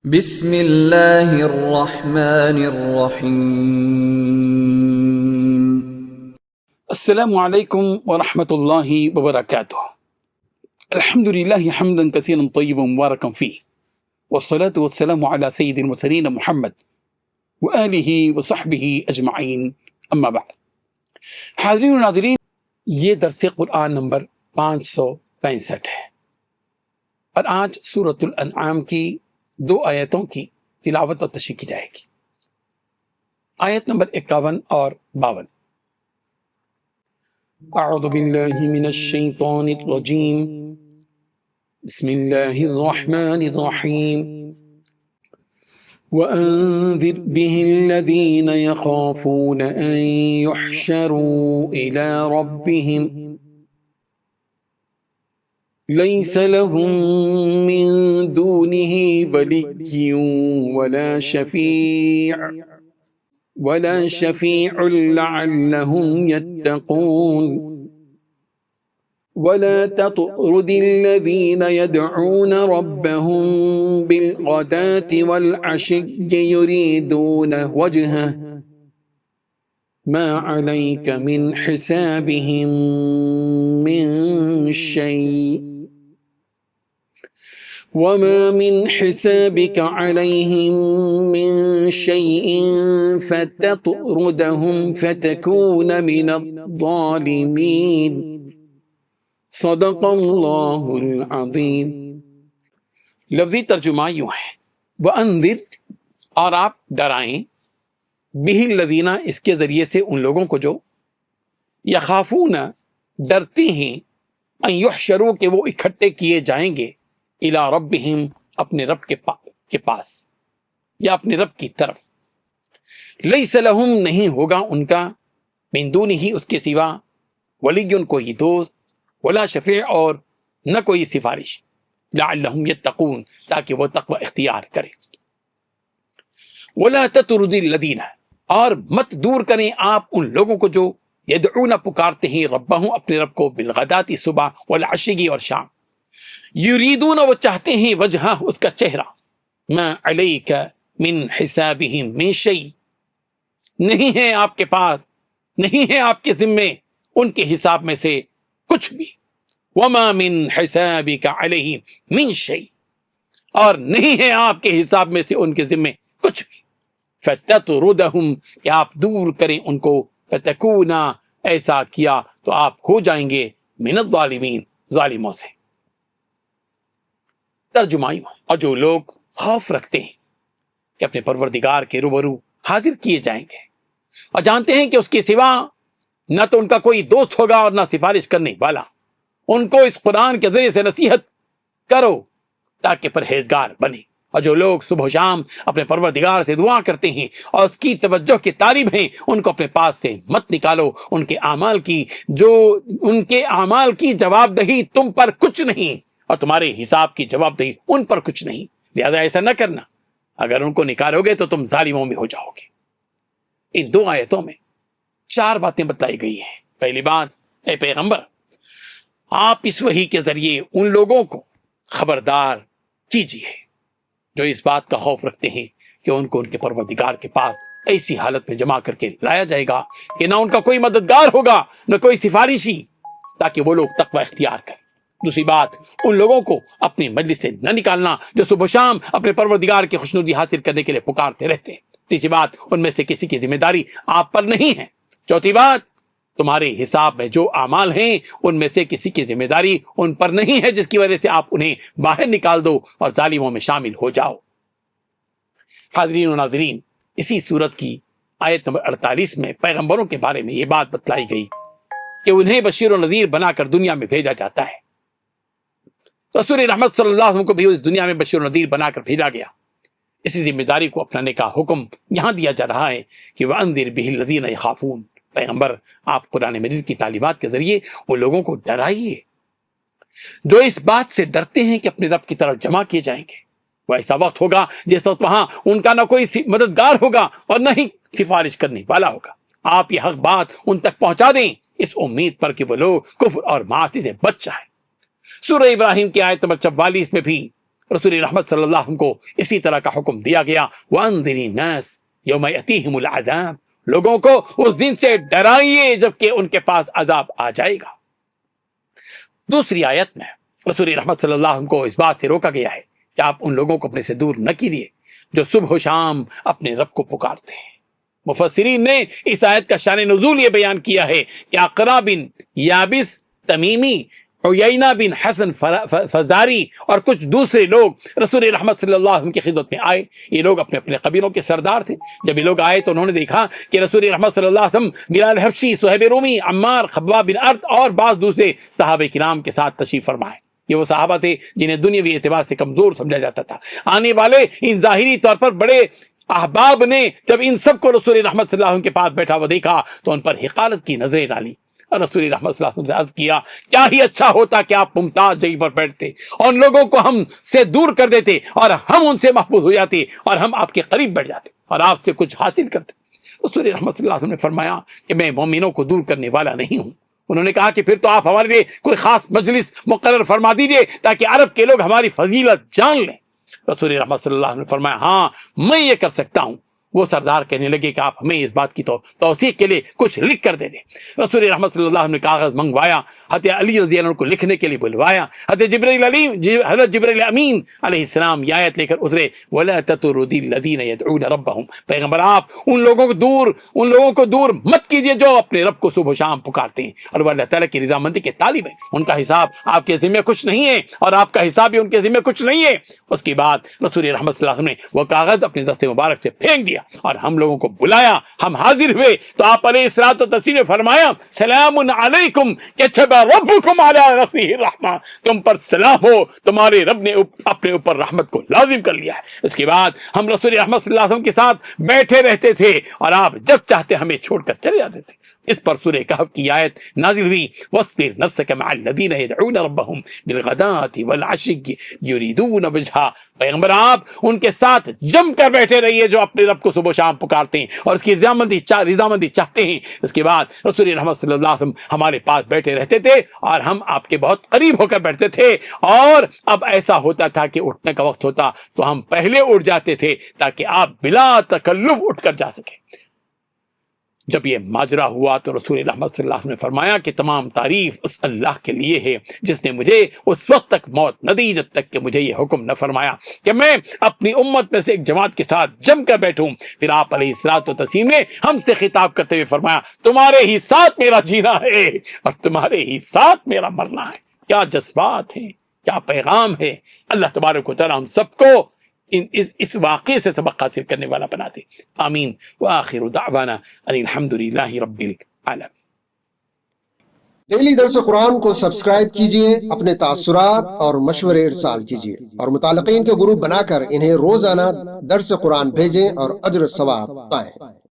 بسم اللہ الرحمن الرحیم۔ السلام علیکم ورحمۃ اللہ وبرکاتہ۔ الحمد للہ حمدا کثیرا طیبا مبارکا فیہ، والصلاة والسلام علی سید المرسلین محمد وآلہ وصحبہ اجمعین، اما بعد۔ حاضرین و ناظرین، یہ درس قرآن نمبر 565 ہے، اور آج سورۃ الانعام کی 2 آیتوں کی تلاوت اور تشریح کی جائے گی۔ آیت نمبر 51 اور 52۔ اعوذ باللہ من الشیطان الرجیم، بسم اللہ الرحمن الرحیم۔ وَأَنذِرْ بِهِ الَّذِينَ يَخَافُونَ أَن يُحْشَرُوا إِلَى رَبِّهِمْ لَيْسَ لَهُم مِّن دُونِهِ وَلِيٌّ وَلَا شَفِيعٌ لَعَلَّهُمْ يَتَّقُونَ وَلَا تَطْرُدِ الَّذِينَ يَدْعُونَ رَبَّهُم بِالْغَدَاةِ وَالْعَشِيِّ يُرِيدُونَ وَجْهَهُ مَا عَلَيْكَ مِنْ حِسَابِهِم مِّن شَيْءٍ وَمَا مِنْ حِسَابِكَ عَلَيْهِمْ مِنْ شَيْءٍ فَتَطْرُدَهُمْ فَتَكُونَ مِنَ الظَّالِمِينَ۔ صدق اللہ العظیم۔ لفظی ترجمہ یوں ہے، وَأَنذِرْ، اور آپ ڈرائیں، بِهِ الَّذِينَ، اس کے ذریعے سے ان لوگوں کو جو یخافون، ڈرتے ہیں، ان یحشروا، کہ وہ اکٹھے کیے جائیں گے، الی ربہم، اپنے رب کے پاس یا اپنے رب کی طرف۔ لیس لہم، نہیں ہوگا ان کا، من دونہ، اس کے سوا، ولی، کوئی دوست، ولا شفیع، اور نہ کوئی سفارش، لعلہم یتقون، تاکہ وہ تقوی اختیار کریں۔ ولا تطرد الذین، اور مت دور کریں آپ ان لوگوں کو جو یدعون، پکارتے ہیں، ربہم، اپنے رب کو، بالغداۃ، صبح، والعشی، اور شام، یریدون، وہ چاہتے ہیں، وجہہ، اس کا چہرہ، ما علیک من حسابہم من شیء، نہیں ہے آپ کے پاس، نہیں ہے آپ کے ذمے ان کے حساب میں سے کچھ بھی، وما من حسابک علیہم من شیء، اور نہیں ہے آپ کے حساب میں سے ان کے ذمے کچھ بھی، فتطردہم، کہ آپ دور کریں ان کو، فتکونا، ایسا کیا تو آپ ہو جائیں گے، من الظالمین، ظالموں سے۔ ترجمہ یوں ہے، اور جو لوگ خوف رکھتے ہیں کہ اپنے پروردگار کے روبرو حاضر کیے جائیں گے، اور جانتے ہیں کہ اس کے سوا نہ تو ان کا کوئی دوست ہوگا اور نہ سفارش کرنے والا، ان کو اس قرآن کے ذریعے سے نصیحت کرو تاکہ پرہیزگار بنے۔ اور جو لوگ صبح و شام اپنے پروردگار سے دعا کرتے ہیں اور اس کی توجہ کے طالب ہیں، ان کو اپنے پاس سے مت نکالو، ان کے اعمال کی جواب دہی تم پر کچھ نہیں، اور تمہارے حساب کی جواب دہی ان پر کچھ نہیں، لہذا ایسا نہ کرنا، اگر ان کو نکالو گے تو تم ظالموں میں ہو جاؤ گے۔ ان 2 آیتوں میں 4 باتیں بتلائی گئی ہیں۔ پہلی بات، اے پیغمبر، آپ اس وحی کے ذریعے ان لوگوں کو خبردار کیجیے جو اس بات کا خوف رکھتے ہیں کہ ان کو ان کے پروردگار کے پاس ایسی حالت میں جمع کر کے لایا جائے گا کہ نہ ان کا کوئی مددگار ہوگا نہ کوئی سفارشی، تاکہ وہ لوگ تقوی اختیار کریں۔ دوسری بات، ان لوگوں کو اپنی مجلس سے نہ نکالنا جو صبح و شام اپنے پروردگار کی خوشنودی حاصل کرنے کے لیے پکارتے رہتے ہیں۔ تیسری بات، ان میں سے کسی کی ذمہ داری آپ پر نہیں ہے۔ چوتھی بات، تمہارے حساب میں جو اعمال ہیں ان میں سے کسی کی ذمہ داری ان پر نہیں ہے جس کی وجہ سے آپ انہیں باہر نکال دو اور ظالموں میں شامل ہو جاؤ۔ حاضرین و ناظرین، اسی صورت کی آیت نمبر 48 میں پیغمبروں کے بارے میں یہ بات بتلائی گئی کہ انہیں بشیر و نذیر بنا کر دنیا میں بھیجا جاتا ہے۔ رسول رحمت صلی اللہ علیہ وسلم کو بھی اس دنیا میں بشیر و نذیر بنا کر بھیجا گیا۔ اسی ذمہ داری کو اپنانے کا حکم یہاں دیا جا رہا ہے کہ وَأَنذِرْ بِهِ الَّذِينَ يَخَافُونَ، پیغمبر آپ قرآن مجید کی تعلیمات کے ذریعے وہ لوگوں کو ڈرائیے جو اس بات سے ڈرتے ہیں کہ اپنے رب کی طرف جمع کیے جائیں گے۔ وہ ایسا وقت ہوگا جس وقت وہاں ان کا نہ کوئی مددگار ہوگا اور نہ ہی سفارش کرنے والا ہوگا۔ آپ یہ حق بات ان تک پہنچا دیں اس امید پر کہ وہ لوگ کفر اور معاصی سے بچ جائیں۔ سورہ ابراہیم کی آیت نمبر 44 میں بھی رسول رحمت صلی اللہ علیہ وسلم کو اسی طرح کا حکم دیا گیا، وَأَنذِرِ النَّاسَ يَوْمَ يَأْتِيهِمُ الْعَذَابُ، لوگوں کو اس دن سے ڈرائیے جبکہ ان کے پاس عذاب آ جائے گا۔ دوسری آیت میں رسول رحمت صلی اللہ علیہ وسلم کو اس بات سے روکا گیا ہے کہ آپ ان لوگوں کو اپنے سے دور نہ کیجیے جو صبح و شام اپنے رب کو پکارتے ہیں۔ مفسرین نے اس آیت کا شان نزول یہ بیان کیا ہے کہ اقرا بن یابس تمیمی، عیینہ بن حسن فزاری اور کچھ دوسرے لوگ رسول رحمت صلی اللہ علیہ وسلم کی خدمت میں آئے۔ یہ لوگ اپنے اپنے قبیلوں کے سردار تھے۔ جب یہ لوگ آئے تو انہوں نے دیکھا کہ رسول رحمت صلی اللہ علیہ وسلم بلال حبشی، صہیب رومی، عمار، خباب بن ارد اور بعض دوسرے صحابہ کرام کے ساتھ تشریف فرمائے۔ یہ وہ صحابہ تھے جنہیں دنیاوی اعتبار سے کمزور سمجھا جاتا تھا۔ آنے والے ان ظاہری طور پر بڑے احباب نے جب ان سب کو رسول رحمت صلی اللہ علیہ وسلم کے پاس بیٹھا ہوا دیکھا تو ان پر حقارت کی نظریں ڈالی اور رسول رحمت صلی اللہ علیہ وسلم سے عرض کیا، کیا ہی اچھا ہوتا کہ آپ ممتاز جگہ پر بیٹھتے اور لوگوں کو ہم سے دور کر دیتے اور ہم ان سے محفوظ ہو جاتے اور ہم آپ کے قریب بیٹھ جاتے اور آپ سے کچھ حاصل کرتے۔ رسول رحمت صلی اللہ علیہ وسلم نے فرمایا کہ میں مومنوں کو دور کرنے والا نہیں ہوں۔ انہوں نے کہا کہ پھر تو آپ ہمارے لیے کوئی خاص مجلس مقرر فرما دیجئے تاکہ عرب کے لوگ ہماری فضیلت جان لیں۔ رسول رحمت صلی اللہ علیہ وسلم نے فرمایا، ہاں میں یہ کر سکتا ہوں۔ وہ سردار کہنے لگے کہ آپ ہمیں اس بات کی توثیق کے لیے کچھ لکھ کر دے دیں۔ رسول رحمت صلی اللہ علیہ وسلم نے کاغذ منگوایا، حضرت علی رضی اللہ عنہ کو لکھنے کے لیے بلوایا۔ حضرت جبرائیل امین علیہ السلام یہ آیت لے کر اترے، وَلَا تَطْرُدِ الَّذِينَ يَدْعُونَ رَبَّهُمْ، پیغمبر آپ ان لوگوں کو دور مت کیجیے جو اپنے رب کو صبح و شام پکارتے ہیں اور وہ اللہ تعالیٰ کی رضامندی کے طالب ہیں۔ ان کا حساب آپ کے ذمہ کچھ نہیں ہے اور آپ کا حساب بھی ان کے ذمہ کچھ نہیں ہے۔ اس کے بعد رسول رحمت صلی اللہ علیہ وسلم نے وہ کاغذ اپنے دست مبارک سے پھینک دیا اور ہم لوگوں کو بلایا، ہم حاضر ہوئے تو آپ علیہ الصلوۃ والتسلیم نے فرمایا، سلام علیکم کتب ربکم علی نفسہ الرحمہ، تم پر سلام ہو، تمہارے رب نے اپنے اوپر رحمت کو لازم کر لیا ہے۔ اس کے بعد ہم رسول رحمت صلی اللہ علیہ وسلم کے ساتھ بیٹھے رہتے تھے اور آپ جب چاہتے ہمیں چھوڑ کر چلے جاتے تھے۔ اس پر سورہ کہف کی آیت نازل ہوئی، وَاصْبِرْ نَفْسَكَ مَعَ الَّذِينَ يَدْعُونَ رَبَّهُمْ بِالْغَدَاةِ وَالْعَشِيِّ يُرِيدُونَ وَجْهَهُ، پیغمبر آپ ان کے ساتھ جم کر بیٹھے رہیے جو اپنے رب کو صبح و شام پکارتے ہیں اور اس کی رضامندی چاہتے ہیں۔ اس کے بعد رسول رحمت صلی اللہ علیہ وسلم ہمارے پاس بیٹھے رہتے تھے اور ہم آپ کے بہت قریب ہو کر بیٹھتے تھے، اور اب ایسا ہوتا تھا کہ اٹھنے کا وقت ہوتا تو ہم پہلے اٹھ جاتے تھے تاکہ آپ بلا تکلف اٹھ کر جا سکیں۔ جب یہ ماجرا ہوا تو رسول رحمت صلی اللہ علیہ وسلم نے فرمایا کہ تمام تعریف اس اللہ کے لیے ہے جس نے مجھے اس وقت تک موت نہ دی جب تک کہ مجھے یہ حکم نہ فرمایا کہ میں اپنی امت میں سے ایک جماعت کے ساتھ جم کر بیٹھوں۔ پھر آپ علیہ الصلوۃ والتسلیم نے ہم سے خطاب کرتے ہوئے فرمایا، تمہارے ہی ساتھ میرا جینا ہے اور تمہارے ہی ساتھ میرا مرنا ہے۔ کیا جذبات ہیں، کیا پیغام ہے۔ اللہ تبارک و تعالی ہم سب کو اس واقعے سے سبق حاصل کرنے والا بنا دے، آمین۔ وآخر دعوانا ان الحمد للہ رب العالمین۔ ڈیلی درس قرآن کو سبسکرائب کیجئے، اپنے تاثرات اور مشورے ارسال کیجئے اور متعلقین کے گروپ بنا کر انہیں روزانہ درس قرآن بھیجیں اور اجر ثواب پائیں۔